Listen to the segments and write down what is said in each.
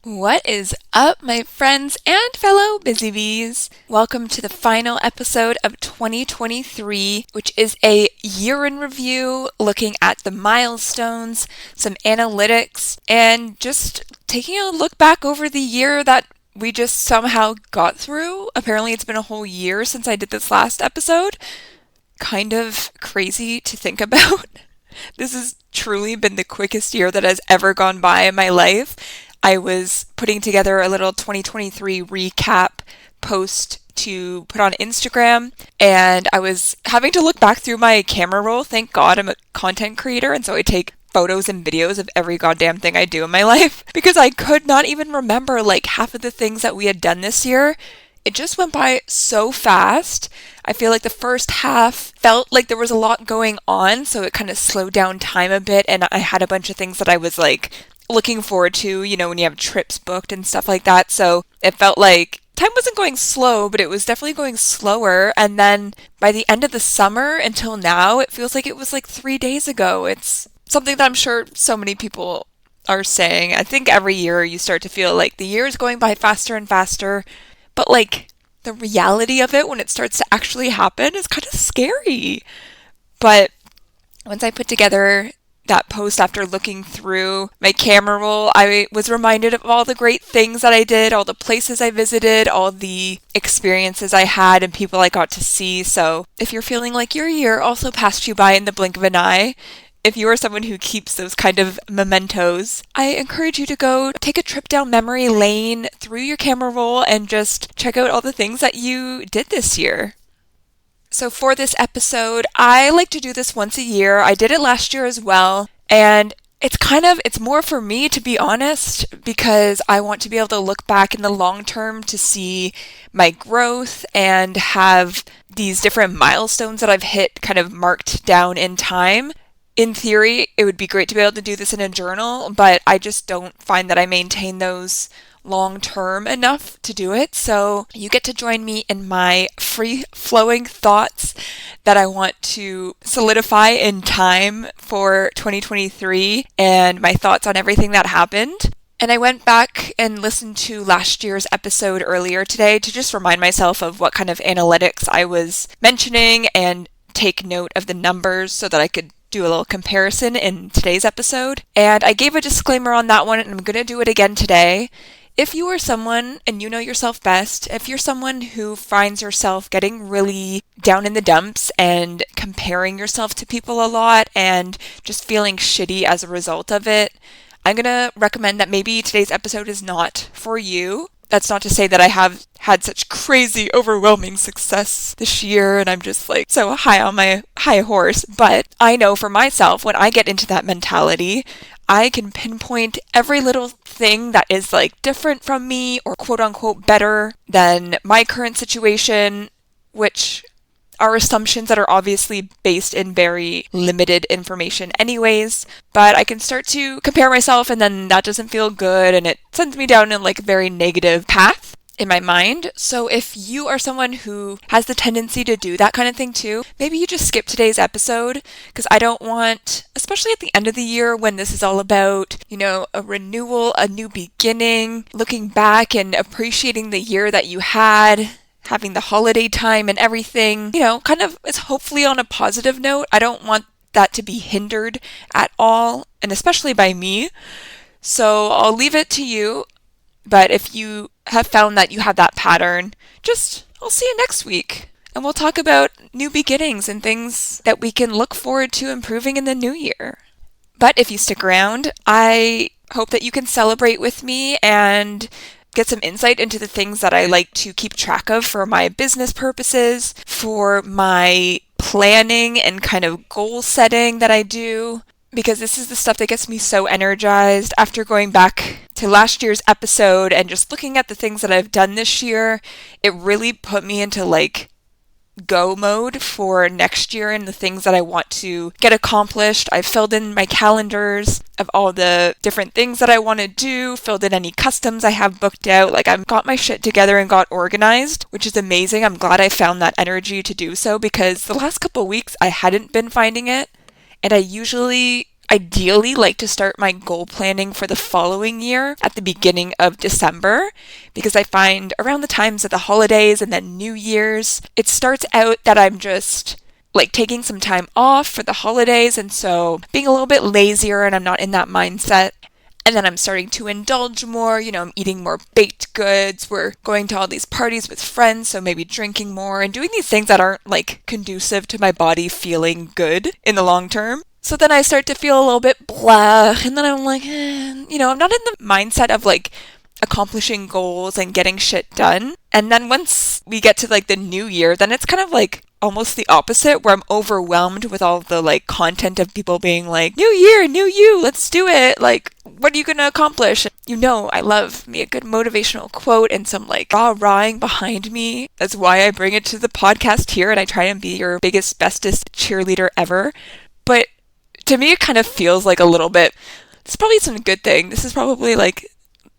What is up, my friends and fellow BusyBees? Welcome to the final episode of 2023, which is a year in review looking at the milestones, some analytics, and just taking a look back over the year that we just somehow got through. Apparently, it's been a whole year since I did this last episode. Kind of crazy to think about. This has truly been the quickest year that has ever gone by in my life. I was putting together a little 2023 recap post to put on Instagram, and I was having to look back through my camera roll. Thank God I'm a content creator, and so I take photos and videos of every goddamn thing I do in my life because I could not even remember like half of the things that we had done this year. It just went by so fast. I feel like the first half felt like there was a lot going on, so it kind of slowed down time a bit, and I had a bunch of things that I was like looking forward to, when you have trips booked and stuff like that. So it felt like time wasn't going slow, but it was definitely going slower. And then by the end of the summer until now, it feels like it was like 3 days ago. It's something that I'm sure so many people are saying. I think every year you start to feel like the year is going by faster and faster, but like the reality of it when it starts to actually happen is kind of scary. But once I put together that post after looking through my camera roll, I was reminded of all the great things that I did, all the places I visited, all the experiences I had and people I got to see. So if you're feeling like your year also passed you by in the blink of an eye, if you are someone who keeps those kind of mementos, I encourage you to go take a trip down memory lane through your camera roll and just check out all the things that you did this year. So for this episode, I like to do this once a year. I did it last year as well, and it's more for me, to be honest, because I want to be able to look back in the long term to see my growth and have these different milestones that I've hit kind of marked down in time. In theory, it would be great to be able to do this in a journal, but I just don't find that I maintain those long term enough to do it. So you get to join me in my free flowing thoughts that I want to solidify in time for 2023 and my thoughts on everything that happened. And I went back and listened to last year's episode earlier today to just remind myself of what kind of analytics I was mentioning and take note of the numbers so that I could do a little comparison in today's episode. And I gave a disclaimer on that one, and I'm going to do it again today. If you are someone, and you know yourself best, if you're someone who finds yourself getting really down in the dumps and comparing yourself to people a lot and just feeling shitty as a result of it, I'm going to recommend that maybe today's episode is not for you. That's not to say that I have had such crazy, overwhelming success this year and I'm just like so high on my high horse. But I know for myself, when I get into that mentality, I can pinpoint every little thing that is like different from me or quote unquote better than my current situation, which are assumptions that are obviously based in very limited information anyways, but I can start to compare myself and then that doesn't feel good and it sends me down in like a very negative path in my mind. So if you are someone who has the tendency to do that kind of thing too, maybe you just skip today's episode because I don't want, especially at the end of the year when this is all about, a renewal, a new beginning, looking back and appreciating the year that you had, having the holiday time and everything, kind of is hopefully on a positive note. I don't want that to be hindered at all, and especially by me. So I'll leave it to you. But if you have found that you have that pattern, I'll see you next week. And we'll talk about new beginnings and things that we can look forward to improving in the new year. But if you stick around, I hope that you can celebrate with me and get some insight into the things that I like to keep track of for my business purposes, for my planning and kind of goal setting that I do, because this is the stuff that gets me so energized. After going back to last year's episode and just looking at the things that I've done this year, it really put me into like go mode for next year and the things that I want to get accomplished. I filled in my calendars of all the different things that I want to do, filled in any customs I have booked out. Like I've got my shit together and got organized, which is amazing. I'm glad I found that energy to do so because the last couple of weeks I hadn't been finding it. And I ideally like to start my goal planning for the following year at the beginning of December, because I find around the times of the holidays and then New Year's, it starts out that I'm just like taking some time off for the holidays, and so being a little bit lazier and I'm not in that mindset. And then I'm starting to indulge more, I'm eating more baked goods, we're going to all these parties with friends, so maybe drinking more and doing these things that aren't like conducive to my body feeling good in the long term. So then I start to feel a little bit blah, and then I'm like, I'm not in the mindset of like accomplishing goals and getting shit done. And then once we get to like the new year, then it's kind of like almost the opposite, where I'm overwhelmed with all the like content of people being like, new year, new you, let's do it. Like, what are you gonna accomplish? I love me a good motivational quote and some like rah-rahing behind me. That's why I bring it to the podcast here, and I try and be your biggest, bestest cheerleader ever. But to me, it kind of feels like a little bit, it's probably some good thing. This is probably like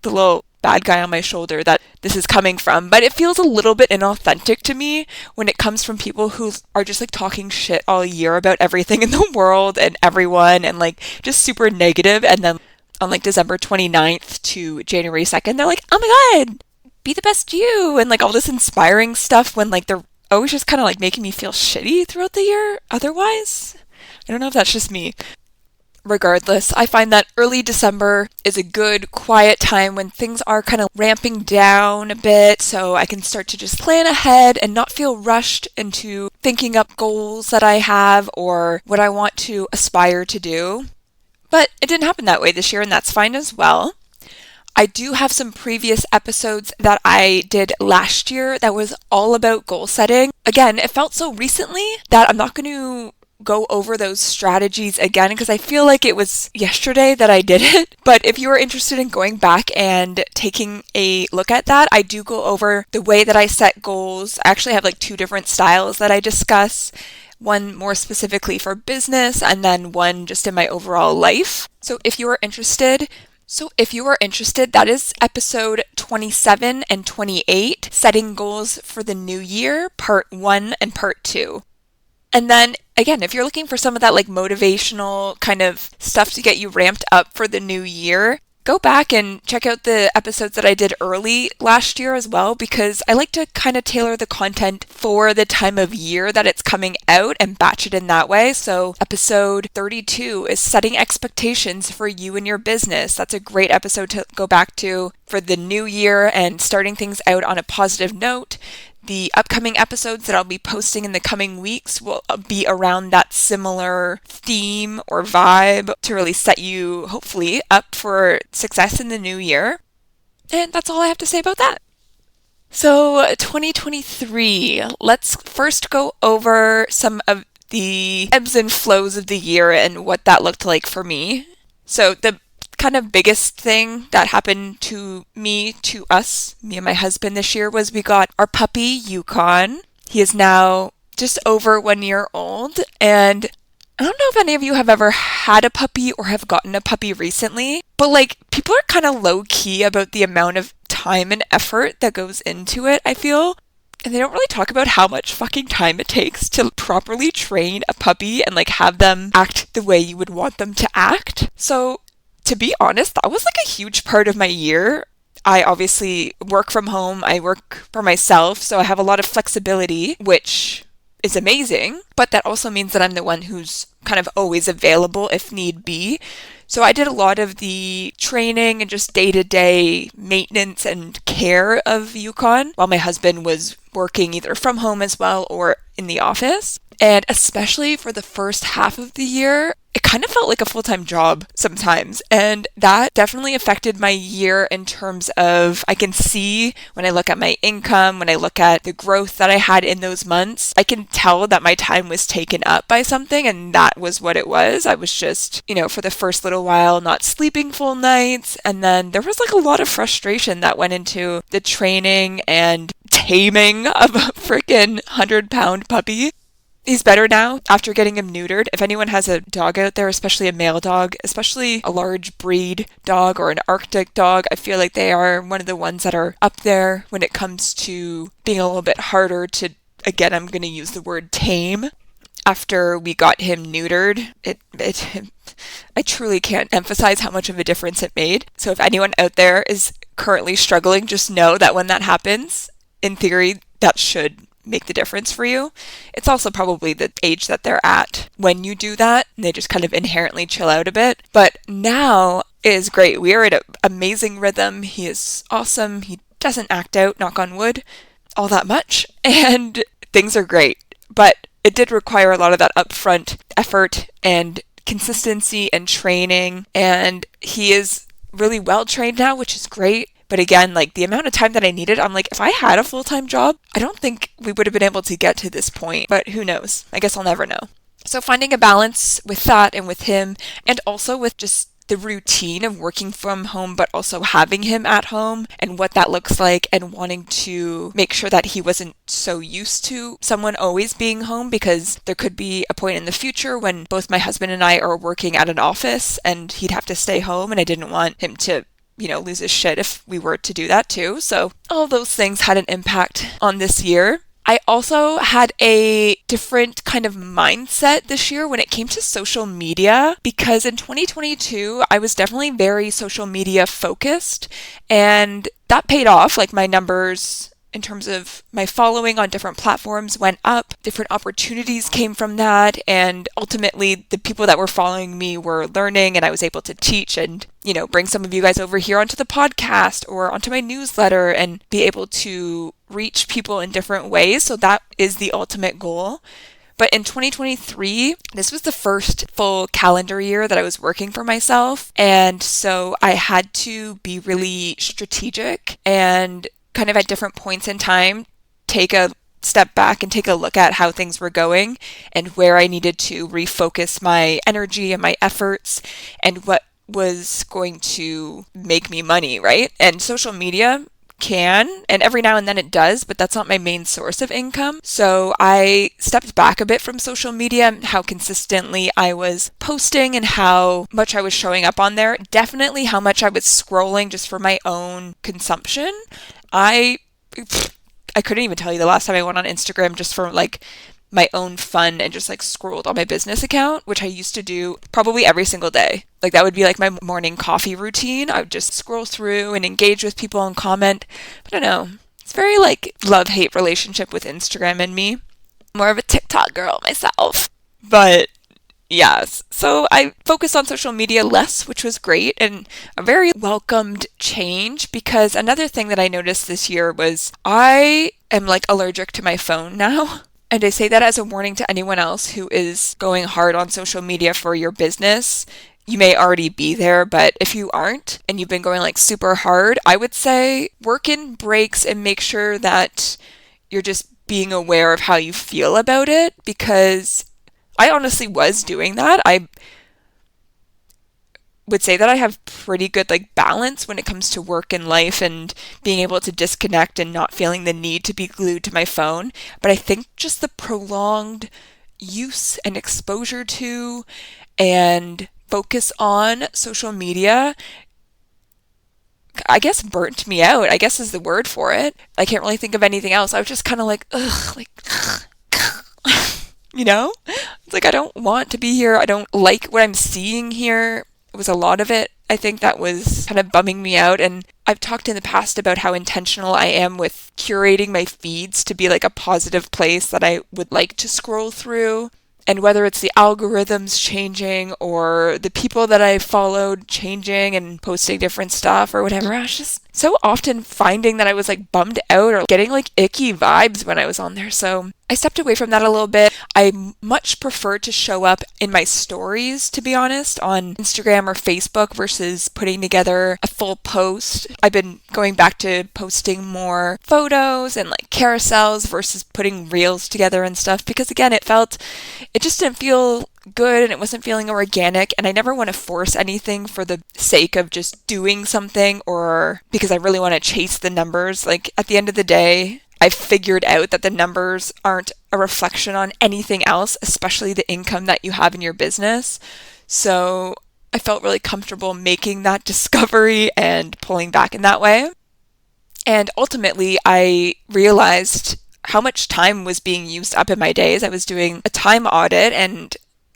the little bad guy on my shoulder that this is coming from, but it feels a little bit inauthentic to me when it comes from people who are just like talking shit all year about everything in the world and everyone, and like just super negative, and then on like December 29th to January 2nd, they're like, oh my god, be the best you, and like all this inspiring stuff, when like they're always just kind of like making me feel shitty throughout the year otherwise. I don't know if that's just me. Regardless, I find that early December is a good, quiet time when things are kind of ramping down a bit, so I can start to just plan ahead and not feel rushed into thinking up goals that I have or what I want to aspire to do. But it didn't happen that way this year, and that's fine as well. I do have some previous episodes that I did last year that was all about goal setting. Again, it felt so recently that I'm not going to go over those strategies again, because I feel like it was yesterday that I did it. But if you are interested in going back and taking a look at that, I do go over the way that I set goals. I actually have like 2 different styles that I discuss. One more specifically for business, and then one just in my overall life. So if you are interested, that is episode 27 and 28, Setting Goals for the New Year, part 1 and part 2. And then, again, if you're looking for some of that like motivational kind of stuff to get you ramped up for the new year, go back and check out the episodes that I did early last year as well, because I like to kind of tailor the content for the time of year that it's coming out and batch it in that way. So episode 32 is Setting Expectations for You and Your Business. That's a great episode to go back to for the new year and starting things out on a positive note. The upcoming episodes that I'll be posting in the coming weeks will be around that similar theme or vibe to really set you, hopefully, up for success in the new year. And that's all I have to say about that. So, 2023, let's first go over some of the ebbs and flows of the year and what that looked like for me. So, the kind of biggest thing that happened to me and my husband this year was we got our puppy Yukon. He is now just over 1 year old, and I don't know if any of you have ever had a puppy or have gotten a puppy recently, but like people are kind of low key about the amount of time and effort that goes into it, I feel. And they don't really talk about how much fucking time it takes to properly train a puppy and like have them act the way you would want them to act. So to be honest, that was like a huge part of my year. I obviously work from home. I work for myself, so I have a lot of flexibility, which is amazing. But that also means that I'm the one who's kind of always available if need be. So I did a lot of the training and just day-to-day maintenance and care of Yukon while my husband was working either from home as well or in the office. And especially for the first half of the year, it kind of felt like a full-time job sometimes. And that definitely affected my year in terms of, I can see when I look at my income, when I look at the growth that I had in those months, I can tell that my time was taken up by something, and that was what it was. I was just, for the first little while not sleeping full nights, and then there was like a lot of frustration that went into the training and taming of a freaking 100-pound puppy. He's better now after getting him neutered. If anyone has a dog out there, especially a male dog, especially a large breed dog or an Arctic dog, I feel like they are one of the ones that are up there when it comes to being a little bit harder to, again, I'm going to use the word tame. after we got him neutered, I truly can't emphasize how much of a difference it made. So if anyone out there is currently struggling, just know that when that happens, in theory, that should make the difference for you. It's also probably the age that they're at when you do that, and they just kind of inherently chill out a bit. But now it is great. We are at an amazing rhythm. He is awesome. He doesn't act out, knock on wood, all that much, and things are great. But it did require a lot of that upfront effort and consistency and training, and he is really well trained now, which is great. But again, like the amount of time that I needed, I'm like, if I had a full-time job, I don't think we would have been able to get to this point, but who knows? I guess I'll never know. So finding a balance with that and with him, and also with just the routine of working from home, but also having him at home and what that looks like, and wanting to make sure that he wasn't so used to someone always being home, because there could be a point in the future when both my husband and I are working at an office and he'd have to stay home, and I didn't want him to lose his shit if we were to do that too. So all those things had an impact on this year. I also had a different kind of mindset this year when it came to social media, because in 2022, I was definitely very social media focused, and that paid off. Like my numbers in terms of my following on different platforms went up, different opportunities came from that, and ultimately the people that were following me were learning, and I was able to teach and, bring some of you guys over here onto the podcast or onto my newsletter and be able to reach people in different ways. So that is the ultimate goal. But in 2023, this was the first full calendar year that I was working for myself, and so I had to be really strategic and kind of at different points in time take a step back and take a look at how things were going and where I needed to refocus my energy and my efforts and what was going to make me money, right? And social media can, and every now and then it does, but that's not my main source of income. So I stepped back a bit from social media and how consistently I was posting and how much I was showing up on there. Definitely how much I was scrolling just for my own consumption. I couldn't even tell you the last time I went on Instagram just for like my own fun and just like scrolled on my business account, which I used to do probably every single day. Like that would be like my morning coffee routine. I would just scroll through and engage with people and comment. But I don't know. It's very like love-hate relationship with Instagram and me. More of a TikTok girl myself. But yes, so I focused on social media less, which was great and a very welcomed change, because another thing that I noticed this year was I am like allergic to my phone now. And I say that as a warning to anyone else who is going hard on social media for your business. You may already be there, but if you aren't and you've been going like super hard, I would say work in breaks and make sure that you're just being aware of how you feel about it, because I honestly was doing that. I would say that I have pretty good like balance when it comes to work and life and being able to disconnect and not feeling the need to be glued to my phone. But I think just the prolonged use and exposure to and focus on social media, I guess burnt me out, I guess is the word for it. I can't really think of anything else. I was just kind of like, ugh, like, It's like, I don't want to be here. I don't like what I'm seeing here. It was a lot of it, I think, that was kind of bumming me out. And I've talked in the past about how intentional I am with curating my feeds to be like a positive place that I would like to scroll through. And whether it's the algorithms changing or the people that I followed changing and posting different stuff or whatever, I was just so often finding that I was like bummed out or getting like icky vibes when I was on there. So I stepped away from that a little bit. I much prefer to show up in my stories, to be honest, on Instagram or Facebook versus putting together a full post. I've been going back to posting more photos and like carousels versus putting reels together and stuff, because again, it just didn't feel good and it wasn't feeling organic, and I never want to force anything for the sake of just doing something or because I really want to chase the numbers. Like at the end of the day, I've figured out that the numbers aren't a reflection on anything else, especially the income that you have in your business. So I felt really comfortable making that discovery and pulling back in that way. And ultimately, I realized how much time was being used up in my days. I was doing a time audit, and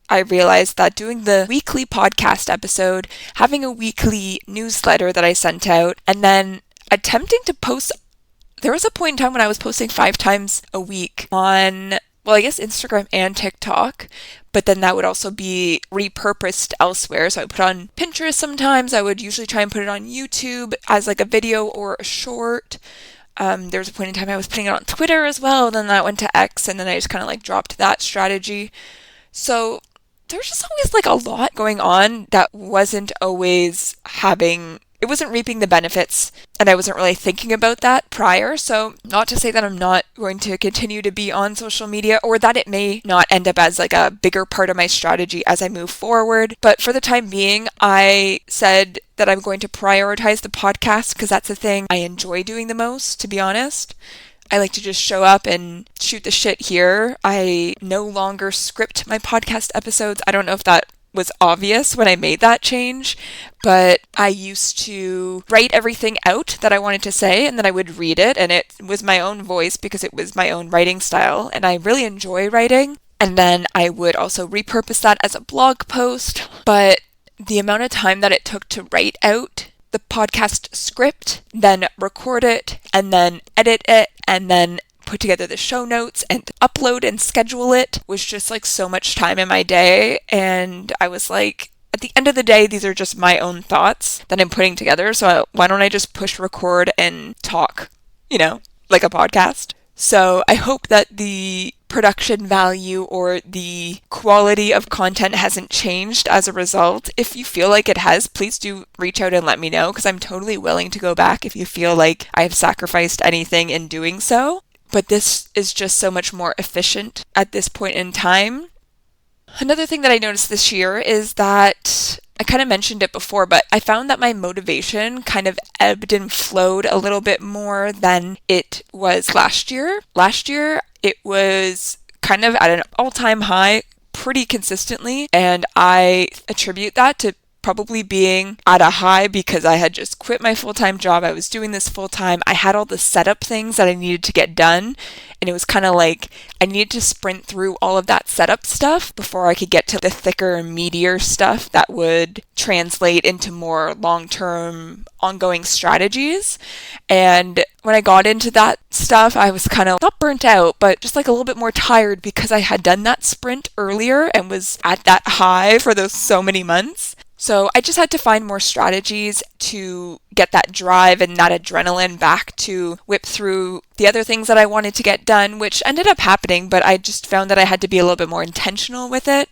I realized that doing the weekly podcast episode, having a weekly newsletter that I sent out, and then attempting to post, there was a point in time when I was posting 5 times a week on, well, I guess Instagram and TikTok, but then that would also be repurposed elsewhere. So I put on Pinterest sometimes. I would usually try and put it on YouTube as like a video or a short. There was a point in time I was putting it on Twitter as well, and then that went to X, and then I just kind of like dropped that strategy. So there's just always like a lot going on that wasn't reaping the benefits, and I wasn't really thinking about that prior. So not to say that I'm not going to continue to be on social media, or that it may not end up as like a bigger part of my strategy as I move forward. But for the time being, I said that I'm going to prioritize the podcast because that's the thing I enjoy doing the most, to be honest. I like to just show up and shoot the shit here. I no longer script my podcast episodes. I don't know if that was obvious when I made that change, but I used to write everything out that I wanted to say, and then I would read it, and it was my own voice because it was my own writing style, and I really enjoy writing. And then I would also repurpose that as a blog post, but the amount of time that it took to write out the podcast script, then record it, and then edit it, and then put together the show notes and upload and schedule it was just like so much time in my day. And I was like, at the end of the day, these are just my own thoughts that I'm putting together. So why don't I just push record and talk, like a podcast? So I hope that the production value or the quality of content hasn't changed as a result. If you feel like it has, please do reach out and let me know, because I'm totally willing to go back if you feel like I have sacrificed anything in doing so. But this is just so much more efficient at this point in time. Another thing that I noticed this year is that, I kind of mentioned it before, but I found that my motivation kind of ebbed and flowed a little bit more than it was last year. Last year, it was kind of at an all-time high pretty consistently, and I attribute that to probably being at a high because I had just quit my full-time job. I was doing this full-time. I had all the setup things that I needed to get done, and it was kind of like I needed to sprint through all of that setup stuff before I could get to the thicker, meatier stuff that would translate into more long-term, ongoing strategies. And when I got into that stuff, I was kind of not burnt out, but just like a little bit more tired because I had done that sprint earlier and was at that high for those so many months. So I just had to find more strategies to get that drive and that adrenaline back to whip through the other things that I wanted to get done, which ended up happening, but I just found that I had to be a little bit more intentional with it.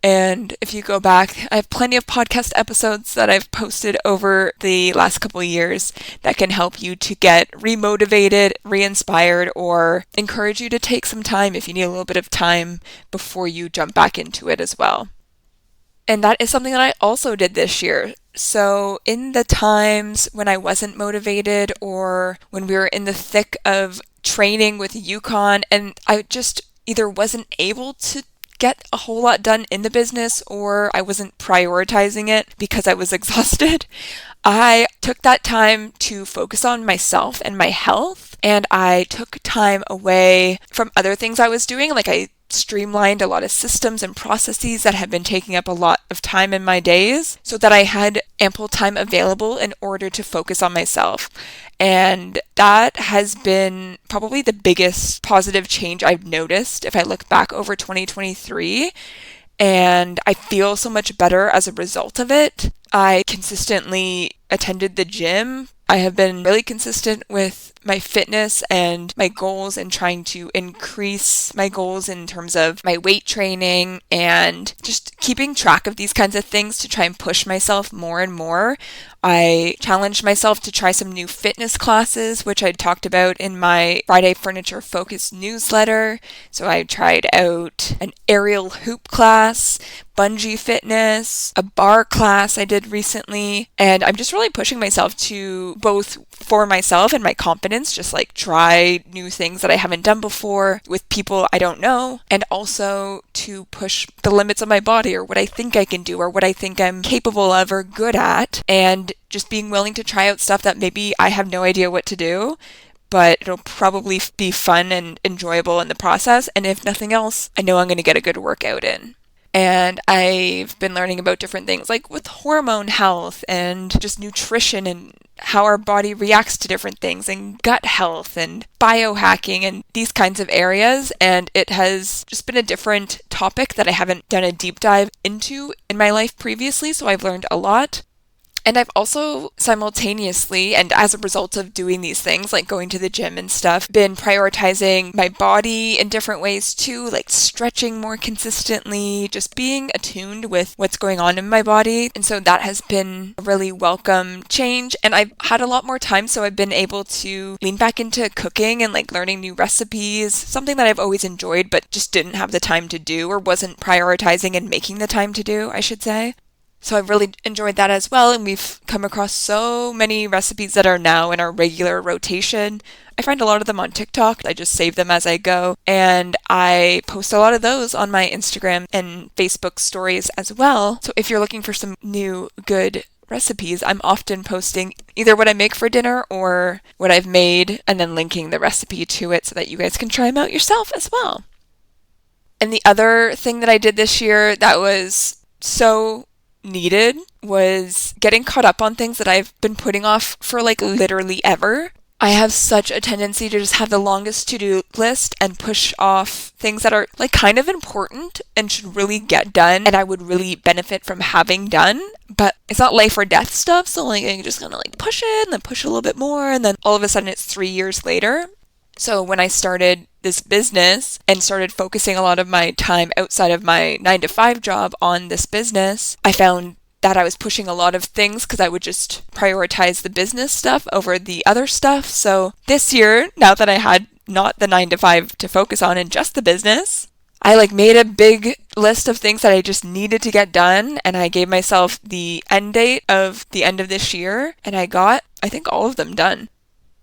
And if you go back, I have plenty of podcast episodes that I've posted over the last couple of years that can help you to get remotivated, re-inspired, or encourage you to take some time if you need a little bit of time before you jump back into it as well. And that is something that I also did this year. So in the times when I wasn't motivated, or when we were in the thick of training with Yukon and I just either wasn't able to get a whole lot done in the business, or I wasn't prioritizing it because I was exhausted, I took that time to focus on myself and my health, and I took time away from other things I was doing. Like I streamlined a lot of systems and processes that had been taking up a lot of time in my days so that I had ample time available in order to focus on myself. And that has been probably the biggest positive change I've noticed if I look back over 2023. And I feel so much better as a result of it. I consistently attended the gym. I have been really consistent with my fitness and my goals, and trying to increase my goals in terms of my weight training and just keeping track of these kinds of things to try and push myself more and more. I challenged myself to try some new fitness classes, which I talked about in my Friday Furniture Focus newsletter. So I tried out an aerial hoop class, bungee fitness, a bar class I did recently, and I'm just really pushing myself to both for myself and my confidence, just like try new things that I haven't done before with people I don't know, and also to push the limits of my body, or what I think I can do, or what I think I'm capable of or good at, and just being willing to try out stuff that maybe I have no idea what to do, but it'll probably be fun and enjoyable in the process. And if nothing else, I know I'm going to get a good workout in. And I've been learning about different things like with hormone health and just nutrition and how our body reacts to different things and gut health and biohacking and these kinds of areas. And it has just been a different topic that I haven't done a deep dive into in my life previously. So I've learned a lot. And I've also simultaneously, and as a result of doing these things, like going to the gym and stuff, been prioritizing my body in different ways too, like stretching more consistently, just being attuned with what's going on in my body. And so that has been a really welcome change. And I've had a lot more time, so I've been able to lean back into cooking and like learning new recipes, something that I've always enjoyed, but just didn't have the time to do or wasn't prioritizing and making the time to do, I should say. So I've really enjoyed that as well, and we've come across so many recipes that are now in our regular rotation. I find a lot of them on TikTok. I just save them as I go, and I post a lot of those on my Instagram and Facebook stories as well. So if you're looking for some new good recipes, I'm often posting either what I make for dinner or what I've made, and then linking the recipe to it so that you guys can try them out yourself as well. And the other thing that I did this year that was so needed was getting caught up on things that I've been putting off for like literally ever. I have such a tendency to just have the longest to-do list and push off things that are like kind of important and should really get done and I would really benefit from having done, but it's not life or death stuff, so like I'm just gonna like push it and then push it a little bit more and then all of a sudden it's 3 years later. So when I started this business and started focusing a lot of my time outside of my 9-to-5 job on this business, I found that I was pushing a lot of things because I would just prioritize the business stuff over the other stuff. So this year, now that I had not the 9-to-5 to focus on and just the business, I like made a big list of things that I just needed to get done, and I gave myself the end date of the end of this year, and I got, I think, all of them done.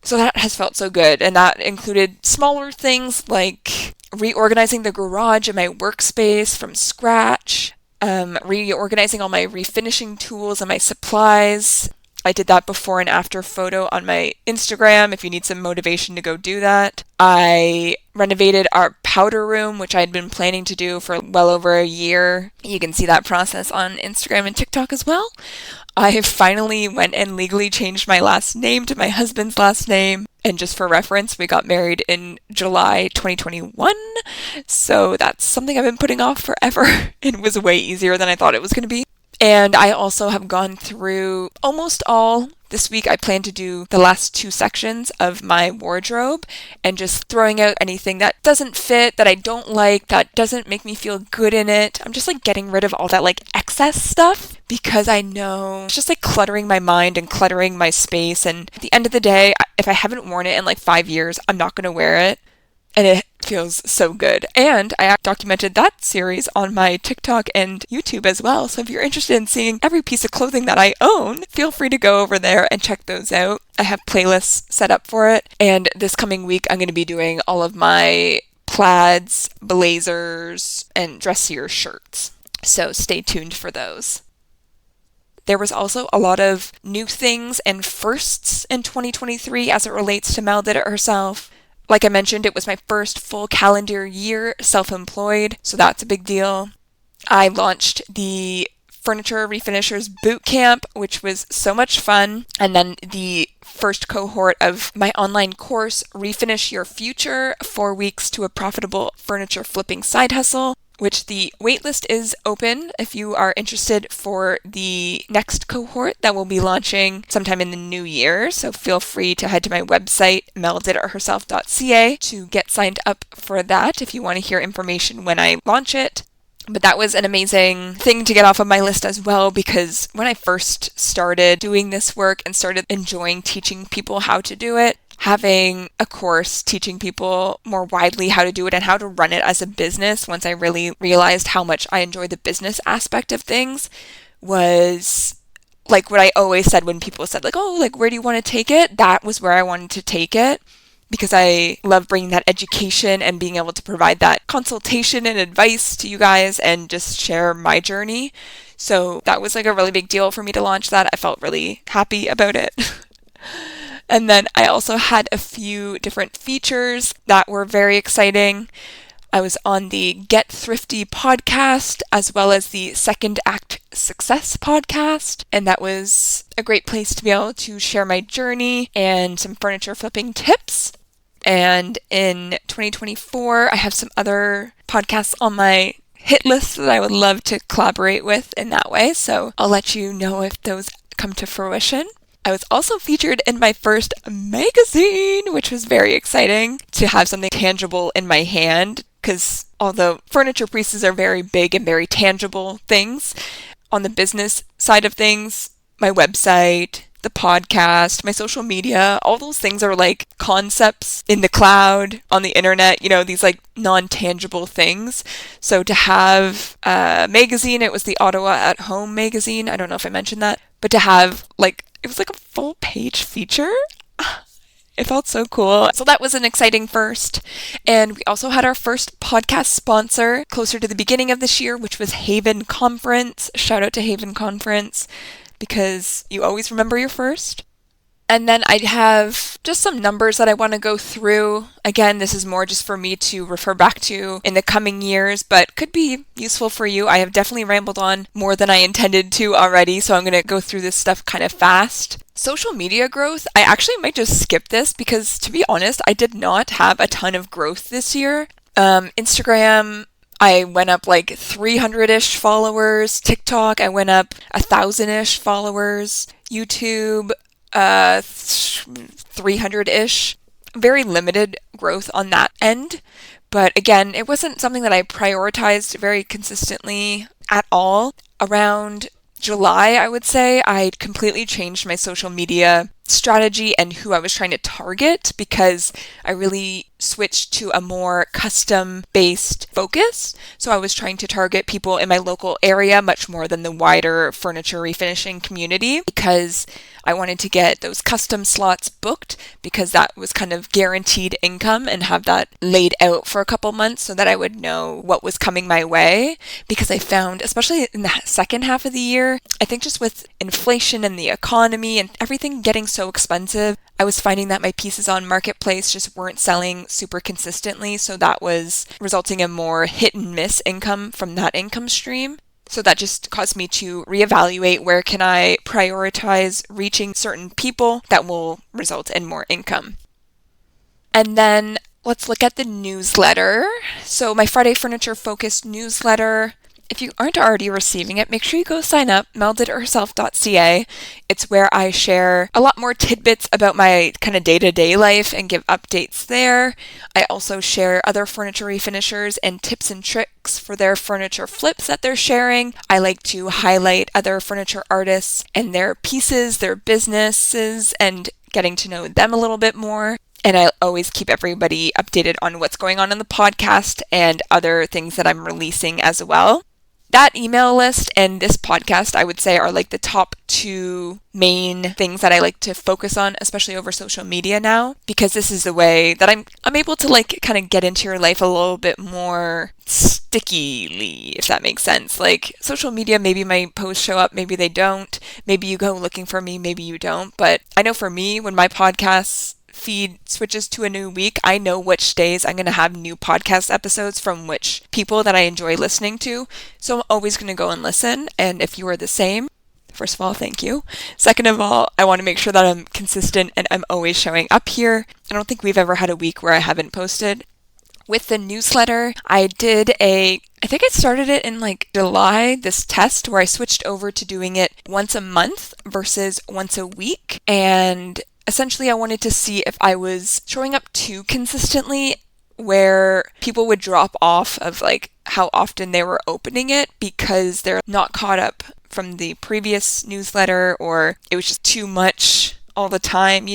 So that has felt so good, and that included smaller things like reorganizing the garage and my workspace from scratch, reorganizing all my refinishing tools and my supplies. I did that before and after photo on my Instagram if you need some motivation to go do that. I renovated our powder room, which I had been planning to do for well over a year. You can see that process on Instagram and TikTok as well. I finally went and legally changed my last name to my husband's last name. And just for reference, we got married in July 2021. So that's something I've been putting off forever. It was way easier than I thought it was going to be. And I also have gone through almost all. This week I plan to do the last 2 sections of my wardrobe and just throwing out anything that doesn't fit, that I don't like, that doesn't make me feel good in it. I'm just like getting rid of all that like excess stuff because I know it's just like cluttering my mind and cluttering my space. And at the end of the day, if I haven't worn it in like 5 years, I'm not going to wear it. And it feels so good. And I documented that series on my TikTok and YouTube as well. So if you're interested in seeing every piece of clothing that I own, feel free to go over there and check those out. I have playlists set up for it. And this coming week, I'm going to be doing all of my plaids, blazers, and dressier shirts. So stay tuned for those. There was also a lot of new things and firsts in 2023 as it relates to MelDidItHerself. Like I mentioned, it was my first full calendar year self-employed, so that's a big deal. I launched the Furniture Refinishers Bootcamp, which was so much fun. And then the first cohort of my online course, Refinish Your Future, 4 weeks to a profitable furniture flipping side hustle, which the waitlist is open if you are interested for the next cohort that will be launching sometime in the new year. So feel free to head to my website, MelDidItHerself.ca, to get signed up for that if you want to hear information when I launch it. But that was an amazing thing to get off of my list as well, because when I first started doing this work and started enjoying teaching people how to do it, having a course teaching people more widely how to do it and how to run it as a business, once I really realized how much I enjoy the business aspect of things, was like what I always said when people said like, oh, like where do you want to take it? That was where I wanted to take it, because I love bringing that education and being able to provide that consultation and advice to you guys and just share my journey. So that was like a really big deal for me to launch that. I felt really happy about it. And then I also had a few different features that were very exciting. I was on the Get Thrifty podcast as well as the Second Act Success podcast, and that was a great place to be able to share my journey and some furniture flipping tips. And in 2024, I have some other podcasts on my hit list that I would love to collaborate with in that way, so I'll let you know if those come to fruition. I was also featured in my first magazine, which was very exciting to have something tangible in my hand, because although furniture pieces are very big and very tangible things, on the business side of things, my website, the podcast, my social media, all those things are like concepts in the cloud, on the internet, these like non-tangible things. So to have a magazine, it was the Ottawa at Home magazine. I don't know if I mentioned that, but to have it was like a full page feature. It felt so cool. So that was an exciting first. And we also had our first podcast sponsor closer to the beginning of this year, which was Haven Conference. Shout out to Haven Conference, because you always remember your first. And then I have just some numbers that I want to go through. Again, this is more just for me to refer back to in the coming years, but could be useful for you. I have definitely rambled on more than I intended to already, so I'm going to go through this stuff kind of fast. Social media growth, I actually might just skip this because, to be honest, I did not have a ton of growth this year. Instagram, I went up like 300-ish followers. TikTok, I went up 1,000-ish followers. YouTube, 300-ish. Very limited growth on that end. But again, it wasn't something that I prioritized very consistently at all. Around July, I would say, I completely changed my social media strategy and who I was trying to target, because I really switched to a more custom-based focus. So I was trying to target people in my local area much more than the wider furniture refinishing community, because I wanted to get those custom slots booked, because that was kind of guaranteed income, and have that laid out for a couple months so that I would know what was coming my way. Because I found, especially in the second half of the year, I think just with inflation and the economy and everything getting so expensive, I was finding that my pieces on Marketplace just weren't selling super consistently, so that was resulting in more hit and miss income from that income stream. So that just caused me to reevaluate where can I prioritize reaching certain people that will result in more income. And then let's look at the newsletter. So my Friday Furniture Focused newsletter, if you aren't already receiving it, make sure you go sign up, MelDidItHerself.ca. It's where I share a lot more tidbits about my kind of day-to-day life and give updates there. I also share other furniture refinishers and tips and tricks for their furniture flips that they're sharing. I like to highlight other furniture artists and their pieces, their businesses, and getting to know them a little bit more. And I always keep everybody updated on what's going on in the podcast and other things that I'm releasing as well. That email list and this podcast, I would say, are like the top two main things that I like to focus on, especially over social media now, because this is the way that I'm able to like kind of get into your life a little bit more stickily, if that makes sense. Like social media, maybe my posts show up, maybe they don't. Maybe you go looking for me, maybe you don't. But I know for me, when my podcasts feed switches to a new week, I know which days I'm going to have new podcast episodes from which people that I enjoy listening to. So I'm always going to go and listen. And if you are the same, first of all, thank you. Second of all, I want to make sure that I'm consistent and I'm always showing up here. I don't think we've ever had a week where I haven't posted. With the newsletter, I think I started it in like July, this test where I switched over to doing it once a month versus once a week. And essentially, I wanted to see if I was showing up too consistently, where people would drop off of like how often they were opening it because they're not caught up from the previous newsletter, or it was just too much all the time,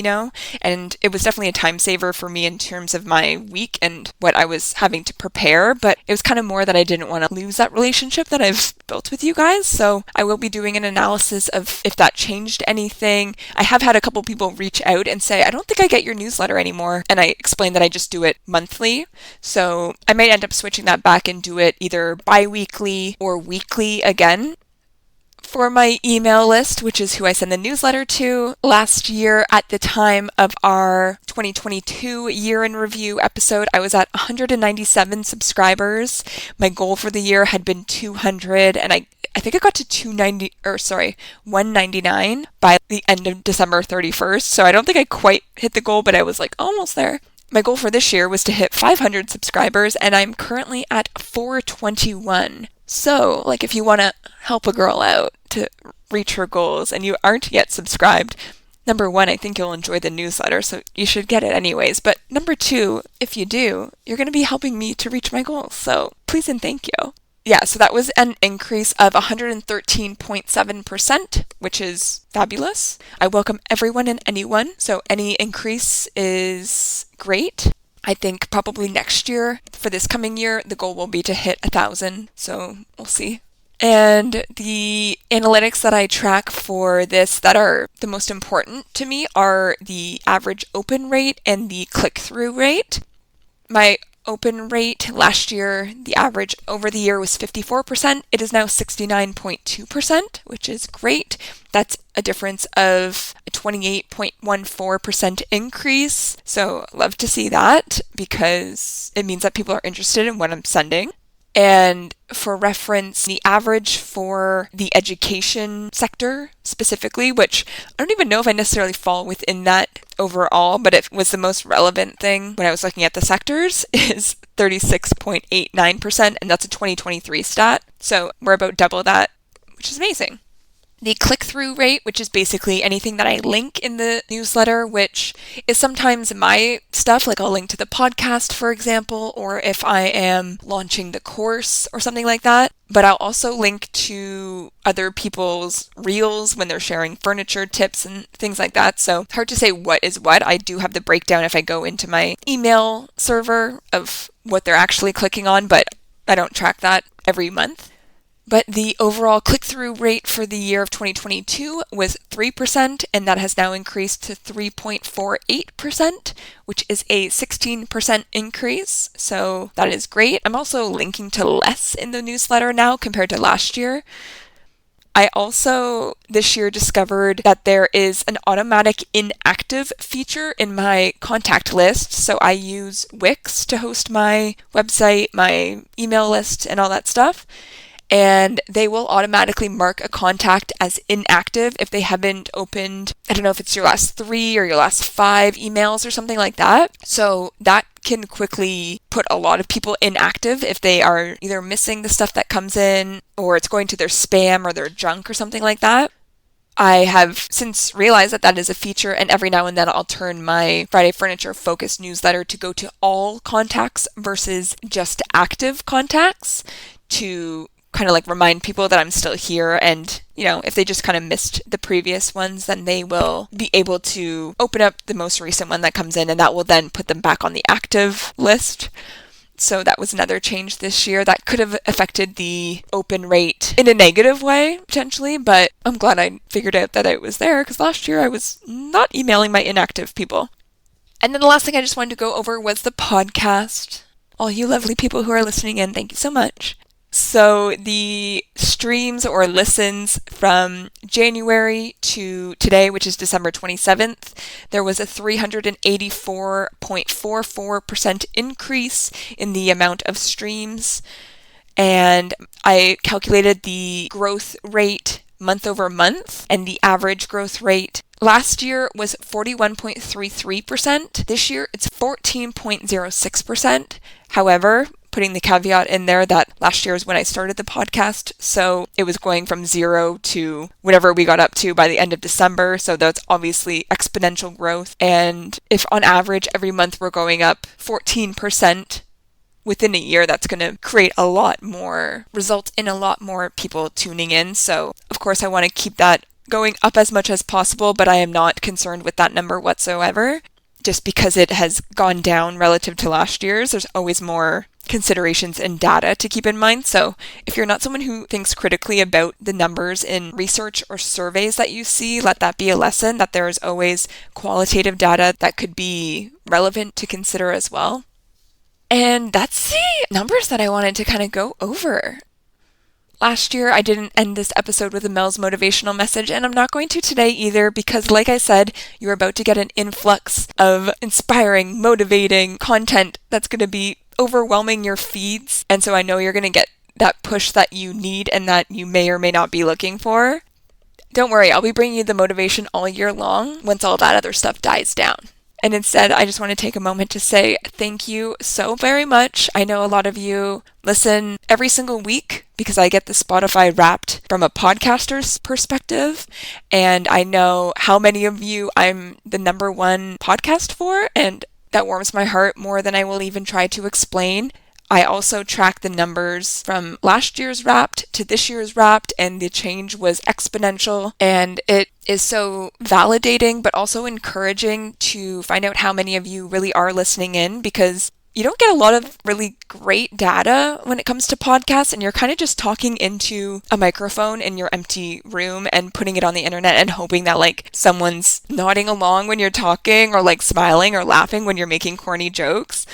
and it was definitely a time saver for me in terms of my week and what I was having to prepare, but it was kind of more that I didn't want to lose that relationship that I've built with you guys. So I will be doing an analysis of if that changed anything. I have had a couple people reach out and say, I don't think I get your newsletter anymore, and I explained that I just do it monthly. So I might end up switching that back and do it either bi-weekly or weekly again. For my email list, which is who I send the newsletter to, last year at the time of our 2022 year in review episode, I was at 197 subscribers. My goal for the year had been 200, and I think I got to 199 by the end of December 31st. So I don't think I quite hit the goal, but I was like almost there. My goal for this year was to hit 500 subscribers, and I'm currently at 421. So, like, if you want to help a girl out to reach her goals and you aren't yet subscribed, number one, I think you'll enjoy the newsletter, so you should get it anyways. But number two, if you do, you're going to be helping me to reach my goals. So please and thank you. Yeah, so that was an increase of 113.7%, which is fabulous. I welcome everyone and anyone, so any increase is great. I think probably next year, for this coming year, the goal will be to hit 1,000, so we'll see. And the analytics that I track for this that are the most important to me are the average open rate and the click-through rate. My open rate last year, the average over the year was 54%. It is now 69.2%, which is great. That's a difference of a 28.14% increase. So love to see that because it means that people are interested in what I'm sending. And for reference, the average for the education sector specifically, which I don't even know if I necessarily fall within that overall, but it was the most relevant thing when I was looking at the sectors, is 36.89%, and that's a 2023 stat. So we're about double that, which is amazing. The click-through rate, which is basically anything that I link in the newsletter, which is sometimes my stuff, like I'll link to the podcast, for example, or if I am launching the course or something like that. But I'll also link to other people's reels when they're sharing furniture tips and things like that. So hard to say what is what. I do have the breakdown if I go into my email server of what they're actually clicking on, but I don't track that every month. But the overall click-through rate for the year of 2022 was 3%, and that has now increased to 3.48%, which is a 16% increase. So that is great. I'm also linking to less in the newsletter now compared to last year. I also this year discovered that there is an automatic inactive feature in my contact list. So I use Wix to host my website, my email list, and all that stuff. And they will automatically mark a contact as inactive if they haven't opened, I don't know if it's your last 3 or your last 5 emails or something like that. So that can quickly put a lot of people inactive if they are either missing the stuff that comes in or it's going to their spam or their junk or something like that. I have since realized that that is a feature, and every now and then I'll turn my Friday Furniture Focus newsletter to go to all contacts versus just active contacts to kind of like remind people that I'm still here, and if they just kind of missed the previous ones, then they will be able to open up the most recent one that comes in, and that will then put them back on the active list. So that was another change this year that could have affected the open rate in a negative way, potentially, but I'm glad I figured out that it was there because last year I was not emailing my inactive people. And then the last thing I just wanted to go over was the podcast. All you lovely people who are listening in, thank you so much. So the streams or listens from January to today, which is December 27th, there was a 384.44% increase in the amount of streams. And I calculated the growth rate month over month, and the average growth rate last year was 41.33%. This year it's 14.06%. However, putting the caveat in there that last year is when I started the podcast, so it was going from 0 to whatever we got up to by the end of December, so that's obviously exponential growth. And if on average every month we're going up 14% within a year, that's going to create a lot more, result in a lot more people tuning in. So of course I want to keep that going up as much as possible, but I am not concerned with that number whatsoever. Just because it has gone down relative to last year's, there's always more considerations and data to keep in mind. So if you're not someone who thinks critically about the numbers in research or surveys that you see, let that be a lesson that there is always qualitative data that could be relevant to consider as well. And that's the numbers that I wanted to kind of go over. Last year, I didn't end this episode with a Mel's motivational message, and I'm not going to today either because, like I said, you're about to get an influx of inspiring, motivating content that's going to be overwhelming your feeds. And so I know you're going to get that push that you need and that you may or may not be looking for. Don't worry, I'll be bringing you the motivation all year long once all that other stuff dies down. And instead, I just want to take a moment to say thank you so very much. I know a lot of you listen every single week because I get the Spotify Wrapped from a podcaster's perspective. And I know how many of you I'm the number one podcast for, and that warms my heart more than I will even try to explain. I also track the numbers from last year's Wrapped to this year's Wrapped, and the change was exponential, and it is so validating but also encouraging to find out how many of you really are listening in, because you don't get a lot of really great data when it comes to podcasts, and you're kind of just talking into a microphone in your empty room and putting it on the internet and hoping that like someone's nodding along when you're talking or like smiling or laughing when you're making corny jokes.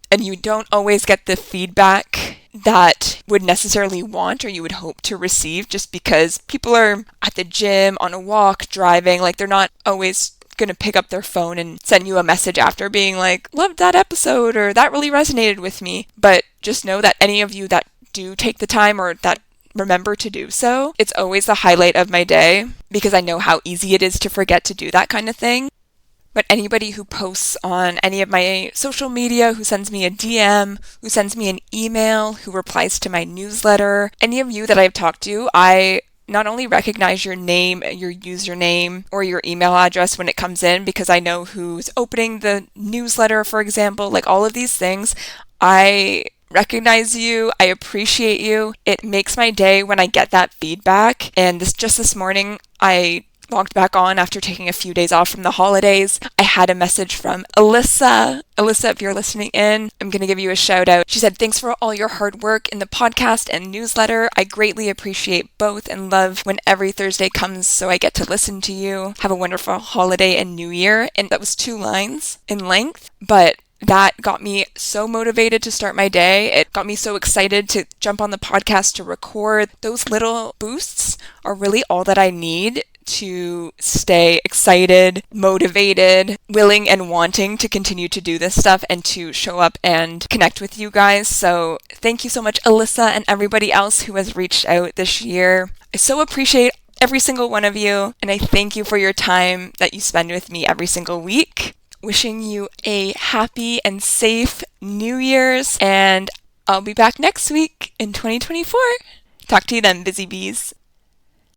And you don't always get the feedback that would necessarily want or you would hope to receive, just because people are at the gym, on a walk, driving. Like, they're not always going to pick up their phone and send you a message after being like, loved that episode, or that really resonated with me. But just know that any of you that do take the time or that remember to do so, it's always the highlight of my day, because I know how easy it is to forget to do that kind of thing. But anybody who posts on any of my social media, who sends me a DM, who sends me an email, who replies to my newsletter, any of you that I've talked to, I not only recognize your name, your username, or your email address when it comes in, because I know who's opening the newsletter, for example, like all of these things. I recognize you. I appreciate you. It makes my day when I get that feedback. And this morning, I logged back on after taking a few days off from the holidays. I had a message from Alyssa. Alyssa, if you're listening in, I'm going to give you a shout out. She said, thanks for all your hard work in the podcast and newsletter. I greatly appreciate both and love when every Thursday comes so I get to listen to you. Have a wonderful holiday and new year. And that was 2 lines in length, but that got me so motivated to start my day. It got me so excited to jump on the podcast to record. Those little boosts are really all that I need to stay excited, motivated, willing and wanting to continue to do this stuff and to show up and connect with you guys. So thank you so much, Alyssa, and everybody else who has reached out this year. I so appreciate every single one of you, and I thank you for your time that you spend with me every single week. Wishing you a happy and safe New Year's, and I'll be back next week in 2024. Talk to you then, Busy Bees.